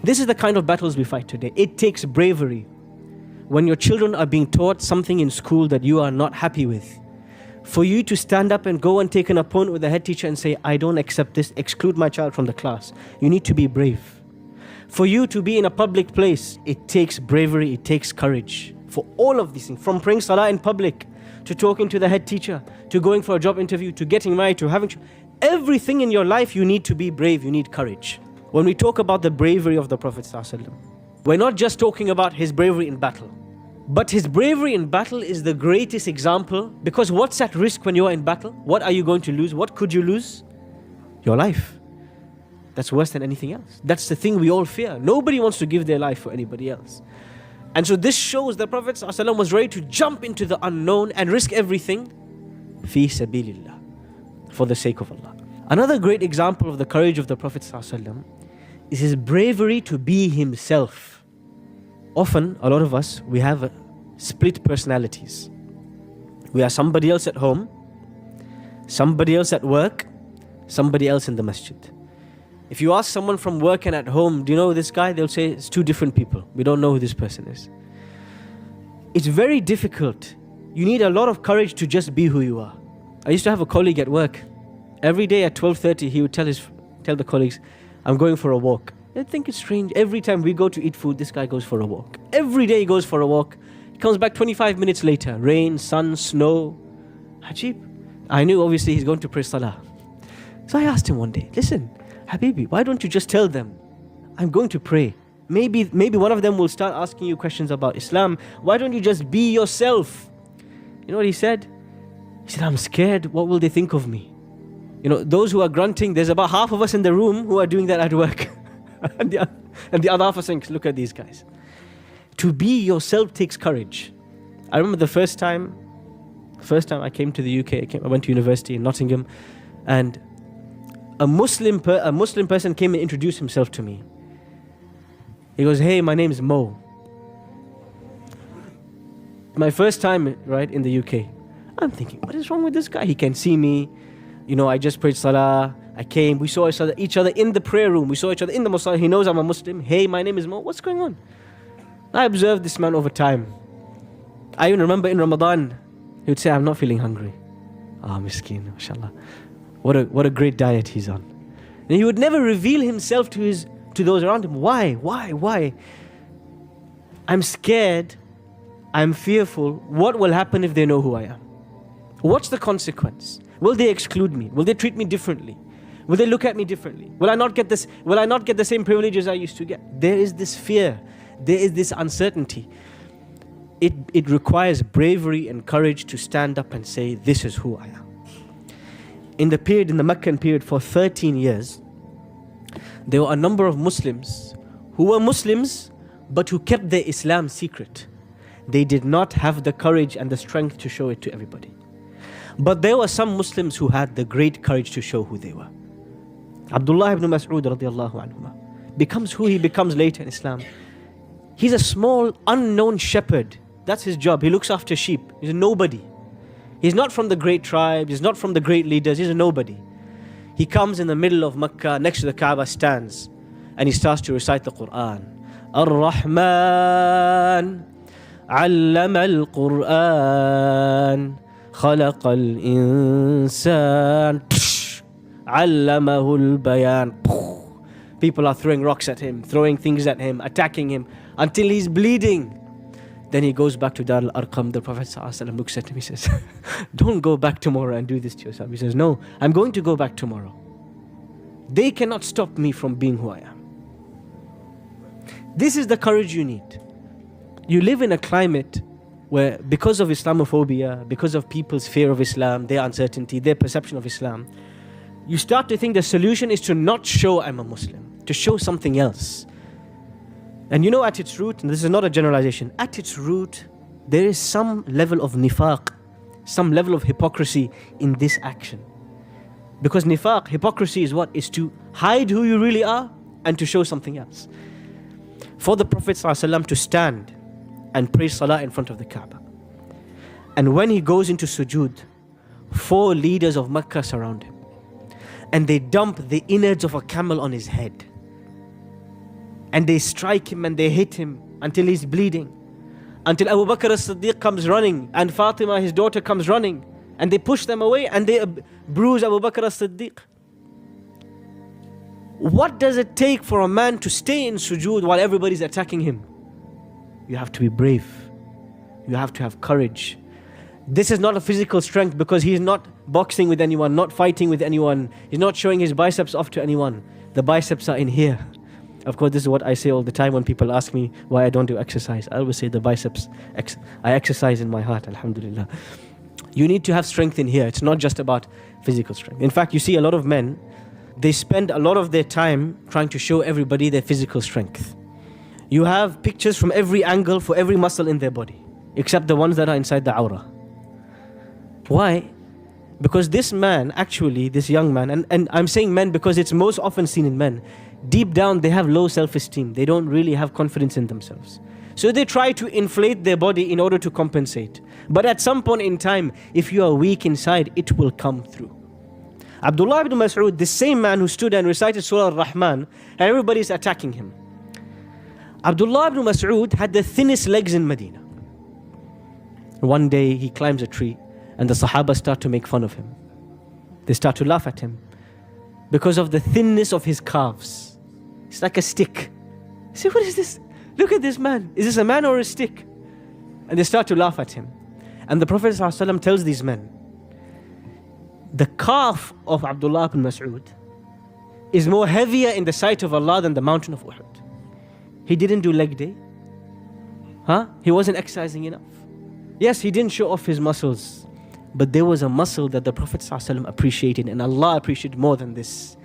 This is the kind of battles we fight today. It takes bravery. When your children are being taught something in school that you are not happy with, for you to stand up and go and take an opponent with the head teacher and say, I don't accept this, exclude my child from the class. You need to be brave. For you to be in a public place, it takes bravery, it takes courage. For all of these things, from praying salah in public, to talking to the head teacher, to going for a job interview, to getting married, to having everything in your life, you need to be brave, you need courage. When we talk about the bravery of the Prophet ﷺ, we're not just talking about his bravery in battle, but his bravery in battle is the greatest example, because what's at risk when you are in battle? What are you going to lose? What could you lose? Your life. That's worse than anything else. That's the thing we all fear. Nobody wants to give their life for anybody else. And so this shows the Prophet ﷺ was ready to jump into the unknown and risk everything fi sabilillah, for the sake of Allah. Another great example of the courage of the Prophet ﷺ is his bravery to be himself. Often, a lot of us, we have split personalities. We are somebody else at home, somebody else at work, somebody else in the masjid. If you ask someone from work and at home, do you know this guy? They'll say, it's two different people. We don't know who this person is. It's very difficult. You need a lot of courage to just be who you are. I used to have a colleague at work. Every day at 12:30, he would tell the colleagues, I'm going for a walk. They think it's strange. Every time we go to eat food, this guy goes for a walk. Every day he goes for a walk. He comes back 25 minutes later. Rain, sun, snow. Ajib. I knew obviously he's going to pray salah. So I asked him one day, listen, Habibi, why don't you just tell them, I'm going to pray. Maybe one of them will start asking you questions about Islam. Why don't you just be yourself? You know what he said? He said, I'm scared. What will they think of me? You know, those who are grunting, there's about half of us in the room who are doing that at work. and the other half are saying, look at these guys. To be yourself takes courage. I remember the first time I came to the UK, I went to university in Nottingham, and a Muslim person came and introduced himself to me. He goes, hey, my name is Mo. My first time, right, in the UK. I'm thinking, what is wrong with this guy? He can see me. You know, I just prayed salah. I came. We saw each other in the prayer room. We saw each other in the mosque. He knows I'm a Muslim. Hey, my name is Mo. What's going on? I observed this man over time. I even remember in Ramadan, he would say, I'm not feeling hungry. Ah, miskin, mashallah. What a great diet he's on. And he would never reveal himself to those around him. Why? I'm scared. I'm fearful. What will happen if they know who I am? What's the consequence? Will they exclude me? Will they treat me differently? Will they look at me differently? Will I not get the same privileges I used to get? There is this fear. There is this uncertainty. It requires bravery and courage to stand up and say, this is who I am. In the Meccan period, for 13 years, there were a number of Muslims who were Muslims, but who kept their Islam secret. They did not have the courage and the strength to show it to everybody. But there were some Muslims who had the great courage to show who they were. Abdullah ibn Mas'ud radiallahu anhu becomes who he becomes later in Islam. He's a small, unknown shepherd. That's his job. He looks after sheep. He's a nobody. He's not from the great tribes. He's not from the great leaders. He's a nobody. He comes in the middle of Mecca, next to the Kaaba, stands, and he starts to recite the Quran. Ar-Rahman, allama al-Quran, khalaqa al-insan, allamahu al-bayan. People are throwing rocks at him, throwing things at him, attacking him, until he's bleeding. Then he goes back to Dar al-Arqam. The Prophet ﷺ looks at him, he says, don't go back tomorrow and do this to yourself. He says, no, I'm going to go back tomorrow. They cannot stop me from being who I am. This is the courage you need. You live in a climate where, because of Islamophobia, because of people's fear of Islam, their uncertainty, their perception of Islam, you start to think the solution is to not show I'm a Muslim, to show something else. And you know, at its root, and this is not a generalization, at its root, there is some level of nifaq, some level of hypocrisy in this action. Because nifaq, hypocrisy, is what? Is to hide who you really are and to show something else. For the Prophet ﷺ to stand and pray salah in front of the Kaaba, and when he goes into sujood, 4 leaders of Mecca surround him, and they dump the innards of a camel on his head. and they strike him and they hit him until he's bleeding. Until Abu Bakr as-Siddiq comes running and Fatima, his daughter, comes running, and they push them away and they bruise Abu Bakr as-Siddiq. What does it take for a man to stay in sujood while everybody's attacking him? You have to be brave. You have to have courage. This is not a physical strength, because he's not boxing with anyone, not fighting with anyone. He's not showing his biceps off to anyone. The biceps are in here. Of course, this is what I say all the time when people ask me why I don't do exercise. I always say the biceps. I exercise in my heart, alhamdulillah. You need to have strength in here. It's not just about physical strength. In fact, you see a lot of men, they spend a lot of their time trying to show everybody their physical strength. You have pictures from every angle for every muscle in their body, except the ones that are inside the aura. Why? Because this man, actually, this young man, and I'm saying men because it's most often seen in men, deep down they have low self-esteem. They don't really have confidence in themselves. So they try to inflate their body in order to compensate. But at some point in time, if you are weak inside, it will come through. Abdullah ibn Mas'ud, the same man who stood and recited Surah Al-Rahman, and everybody's attacking him. Abdullah ibn Mas'ud had the thinnest legs in Medina. One day he climbs a tree and the Sahaba start to make fun of him. They start to laugh at him because of the thinness of his calves. It's like a stick. They say, what is this? Look at this man. Is this a man or a stick? And they start to laugh at him. And the Prophet ﷺ tells these men, the calf of Abdullah ibn Mas'ud is more heavier in the sight of Allah than the mountain of Uhud. He didn't do leg day. He wasn't exercising enough. Yes, he didn't show off his muscles, but there was a muscle that the Prophet ﷺ appreciated, and Allah appreciated more than this.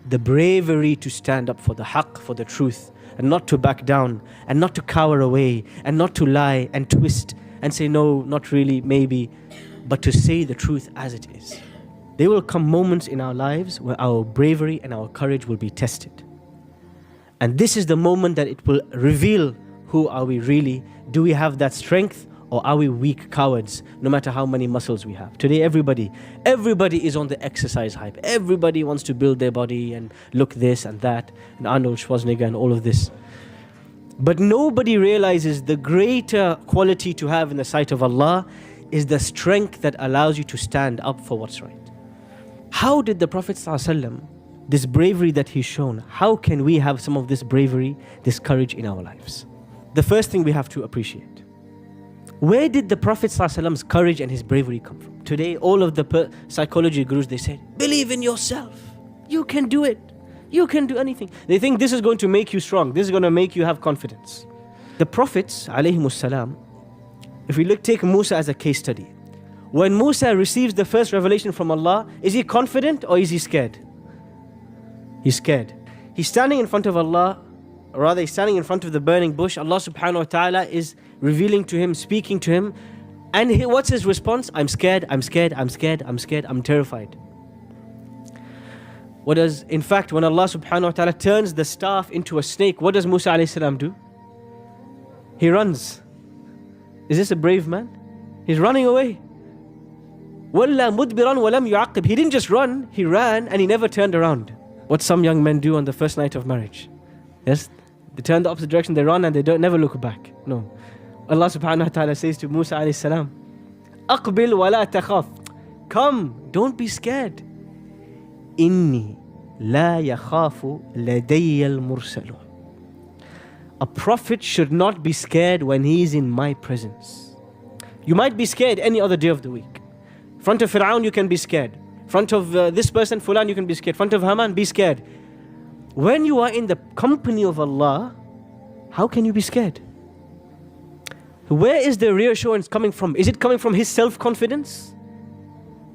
The bravery to stand up for the haqq, for the truth, and not to back down, and not to cower away, and not to lie and twist and say no, not really, maybe, but to say the truth as it is. There will come moments in our lives where our bravery and our courage will be tested. And this is the moment that it will reveal who are we really. Do we have that strength, or are we weak cowards no matter how many muscles we have? Today everybody is on the exercise hype. Everybody wants to build their body and look this and that, and Arnold Schwarzenegger and all of this. But nobody realizes the greater quality to have in the sight of Allah is the strength that allows you to stand up for what's right. How did the Prophet ﷺ, this bravery that he's shown, how can we have some of this bravery, this courage in our lives? The first thing we have to appreciate, where did the Prophet ﷺ's courage and his bravery come from? Today, all of the psychology gurus, they said, believe in yourself. You can do it. You can do anything. They think this is going to make you strong. This is going to make you have confidence. The Prophets, alayhimussalam, if we take Musa as a case study, when Musa receives the first revelation from Allah, is he confident or is he scared? He's scared. He's standing in front of Allah, or rather he's standing in front of the burning bush. Allah subhanahu wa ta'ala is revealing to him, speaking to him. And what's his response? I'm scared, I'm scared, I'm scared, I'm scared, I'm terrified. In fact, when Allah subhanahu wa ta'ala turns the staff into a snake, what does Musa alayhi salam do? He runs. Is this a brave man? He's running away. وَلَّا مُدْبِرًا وَلَمْ يُعَقِّبْ. He didn't just run, he ran and he never turned around. What some young men do on the first night of marriage. Yes, they turn the opposite direction, they run and they never look back. No. Allah subhanahu wa ta'ala says to Musa alayhi salam, أَقْبِلْ وَلَا تَخَافْ. Come, don't be scared. إِنِّي لَا يَخَافُ لَدَيَّ الْمُرْسَلُونَ. A prophet should not be scared when he is in my presence. You might be scared any other day of the week. In front of Fir'aun you can be scared. In front of this person, Fulan, you can be scared. In front of Haman, be scared. When you are in the company of Allah, how can you be scared? Where is the reassurance coming from? Is it coming from his self-confidence?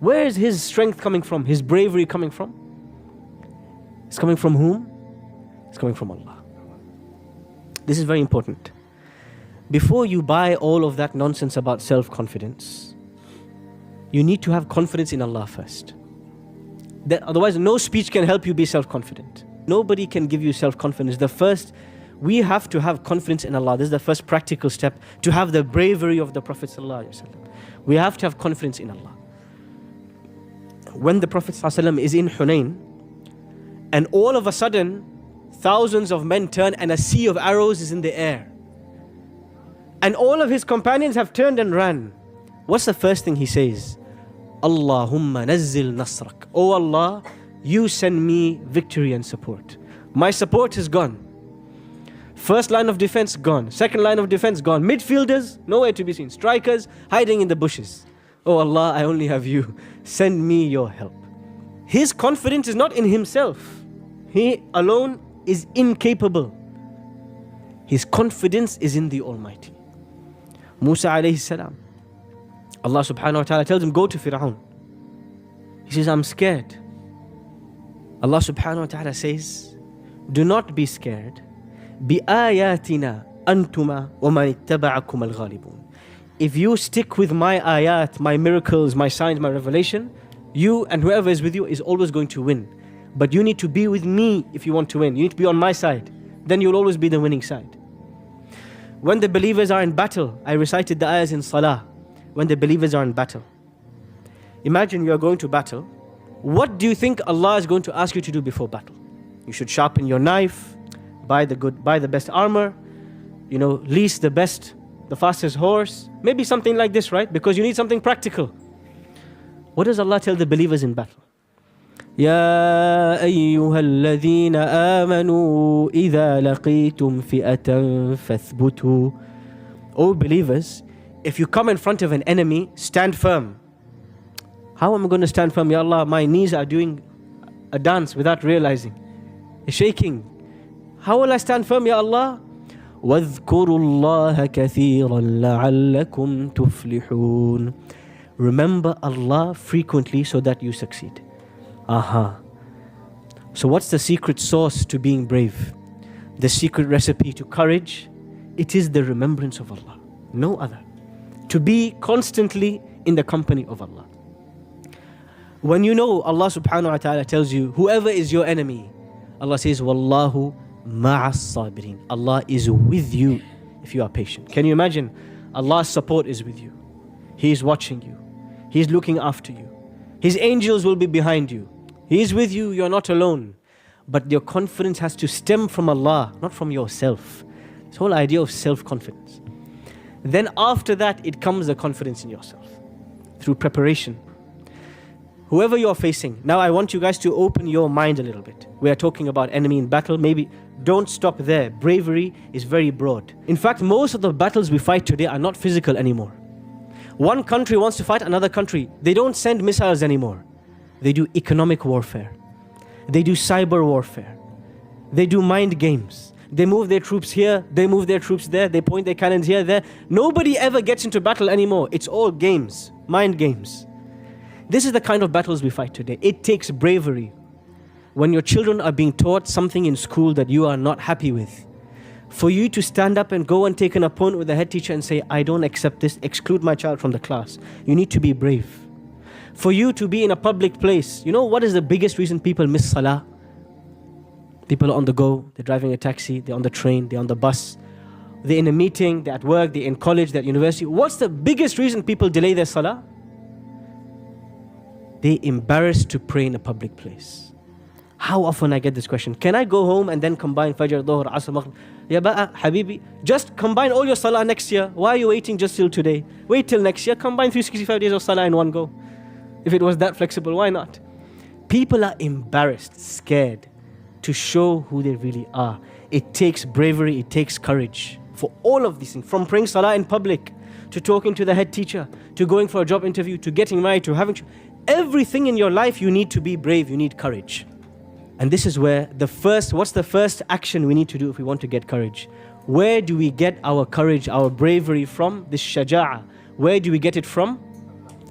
Where is his strength coming from? His bravery coming from? It's coming from whom? It's coming from Allah. This is very important. Before you buy all of that nonsense about self-confidence, you need to have confidence in Allah first. Otherwise, no speech can help you be self-confident. Nobody can give you self-confidence. We have to have confidence in Allah. This is the first practical step to have the bravery of the Prophet ﷺ. We have to have confidence in Allah. When the Prophet ﷺ is in Hunain, and all of a sudden, thousands of men turn and a sea of arrows is in the air. And all of his companions have turned and ran. What's the first thing he says? Allahumma nazzil nasrak. Oh Allah, you send me victory and support. My support is gone. First line of defense gone. Second line of defense gone. Midfielders, nowhere to be seen. Strikers, hiding in the bushes. Oh Allah, I only have you. Send me your help. His confidence is not in himself. He alone is incapable. His confidence is in the Almighty. Musa alayhi salam, Allah subhanahu wa ta'ala tells him, go to Fir'aun. He says, I'm scared. Allah subhanahu wa ta'ala says, do not be scared. بِآيَاتِنَا أَنْتُمَا وَمَنِ اتَّبَعَكُمَ الْغَالِبُونَ. If you stick with my ayat, my miracles, my signs, my revelation, you and whoever is with you is always going to win. But you need to be with me if you want to win. You need to be on my side. Then you'll always be the winning side. When the believers are in battle, I recited the ayahs in salah. When the believers are in battle, imagine you are going to battle. What do you think Allah is going to ask you to do before battle? You should sharpen your knife, buy the best armor, lease the fastest horse, maybe something like this, right? Because you need something practical. What does Allah tell the believers in battle? يا أيها الذين آمنوا إذا لقيتم فئة فاثبتوا. O believers, if you come in front of an enemy, stand firm. How am I going to stand firm? Ya Allah, my knees are doing a dance without realizing. It's shaking. How will I stand firm, Ya Allah? وَاذْكُرُوا اللَّهَ كَثِيرًا لَعَلَّكُمْ تُفْلِحُونَ. Remember Allah frequently so that you succeed. So what's the secret sauce to being brave? The secret recipe to courage? It is the remembrance of Allah. No other. To be constantly in the company of Allah. When you know Allah subhanahu wa ta'ala tells you, whoever is your enemy, Allah says, Wallahu ma'as sabirin. Allah is with you if you are patient. Can you imagine? Allah's support is with you. He is watching you. He is looking after you. His angels will be behind you. He is with you, you are not alone. But your confidence has to stem from Allah, not from yourself. This whole idea of self-confidence. Then after that, it comes the confidence in yourself. Through preparation. Whoever you are facing. Now I want you guys to open your mind a little bit. We are talking about enemy in battle. Maybe don't stop there. Bravery is very broad. In fact, most of the battles we fight today are not physical anymore. One country wants to fight another country. They don't send missiles anymore. They do economic warfare. They do cyber warfare. They do mind games. They move their troops here, they move their troops there, they point their cannons here, there. Nobody ever gets into battle anymore. It's all games, mind games. This is the kind of battles we fight today. It takes bravery. When your children are being taught something in school that you are not happy with, for you to stand up and go and take an appointment with the head teacher and say, I don't accept this, exclude my child from the class. You need to be brave. For you to be in a public place, you know what is the biggest reason people miss salah? People are on the go, they're driving a taxi, they're on the train, they're on the bus, they're in a meeting, they're at work, they're in college, they're at university. What's the biggest reason people delay their salah? They're embarrassed to pray in a public place. How often I get this question, can I go home and then combine Fajr, Dhuhr, Asr, Maghrib? Ya ba'a, Habibi, just combine all your salah next year. Why are you waiting just till today? Wait till next year, combine 365 days of salah in one go. If it was that flexible, why not? People are embarrassed, scared to show who they really are. It takes bravery, it takes courage for all of these things. From praying salah in public, to talking to the head teacher, to going for a job interview, to getting married, to having... Everything in your life, you need to be brave, you need courage. And this is where what's the first action we need to do if we want to get courage? Where do we get our courage, our bravery from? This shaja'ah. Where do we get it from?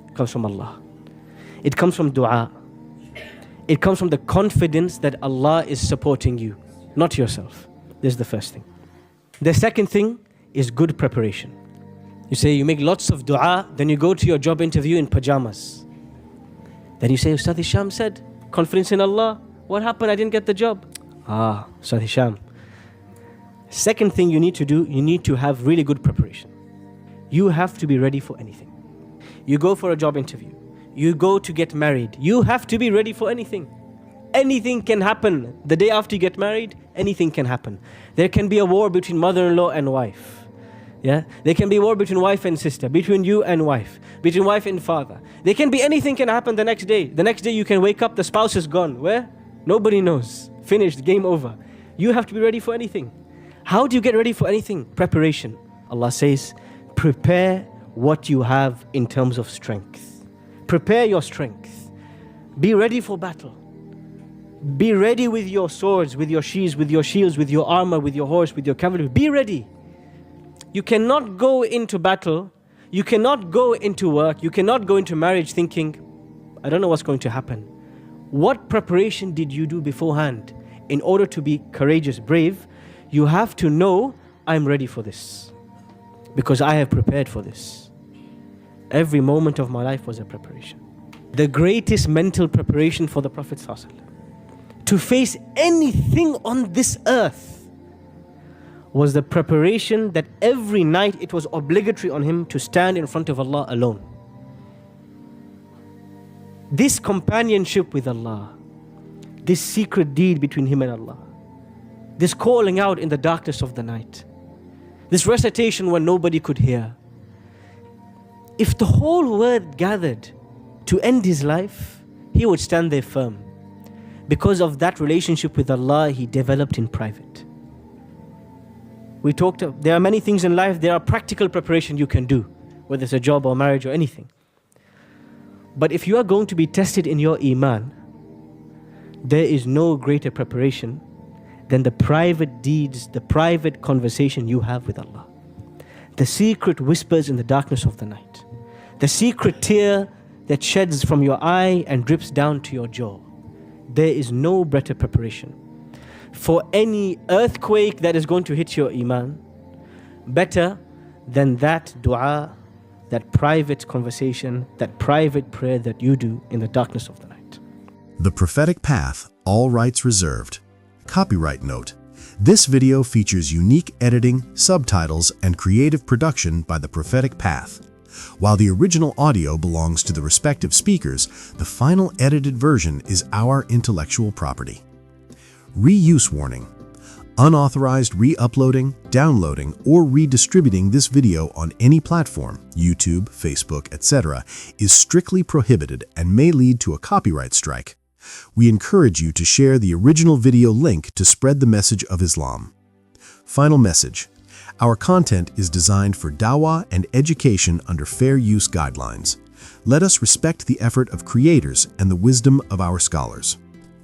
It comes from Allah. It comes from dua. It comes from the confidence that Allah is supporting you, not yourself. This is the first thing. The second thing is good preparation. You say you make lots of dua, then you go to your job interview in pajamas. Then you say, Ustadh Hisham said, confidence in Allah. What happened? I didn't get the job. Ustadh Hisham. Second thing you need to do, you need to have really good preparation. You have to be ready for anything. You go for a job interview. You go to get married. You have to be ready for anything. anything can happen. The day after you get married, anything can happen. There can be a war between mother-in-law and wife. Yeah, there can be war between wife and sister, between you and wife, between wife and father. There can be anything can happen the next day. The next day you can wake up, the spouse is gone. Where? Nobody knows. Finished, game over. You have to be ready for anything. How do you get ready for anything? Preparation. Allah says, prepare what you have in terms of strength. Prepare your strength. Be ready for battle. Be ready with your swords, with your shields, with your armor, with your horse, with your cavalry. Be ready. You cannot go into battle, you cannot go into work, you cannot go into marriage thinking, I don't know what's going to happen. What preparation did you do beforehand? In order to be courageous, brave, you have to know, I'm ready for this. Because I have prepared for this. Every moment of my life was a preparation. The greatest mental preparation for the Prophet ﷺ, to face anything on this earth, was the preparation that every night it was obligatory on him to stand in front of Allah alone. This companionship with Allah, this secret deed between him and Allah, this calling out in the darkness of the night, this recitation when nobody could hear. If the whole world gathered to end his life, he would stand there firm. Because of that relationship with Allah he developed in private. We talked, there are many things in life, there are practical preparation you can do, whether it's a job or marriage or anything. But if you are going to be tested in your iman, there is no greater preparation than the private deeds, the private conversation you have with Allah. The secret whispers in the darkness of the night. The secret tear that sheds from your eye and drips down to your jaw. There is no better preparation for any earthquake that is going to hit your iman, better than that dua, that private conversation, that private prayer that you do in the darkness of the night. The Prophetic Path, all rights reserved. Copyright note: this video features unique editing, subtitles, and creative production by The Prophetic Path. While the original audio belongs to the respective speakers, the final edited version is our intellectual property. Reuse warning: unauthorized re-uploading, downloading, or redistributing this video on any platform, YouTube, Facebook, etc., is strictly prohibited and may lead to a copyright strike. We encourage you to share the original video link to spread the message of Islam. Final message: our content is designed for dawah and education under fair use guidelines. Let us respect the effort of creators and the wisdom of our scholars.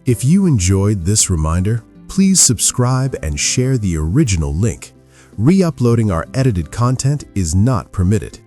If you enjoyed this reminder, please subscribe and share the original link. Re-uploading our edited content is not permitted.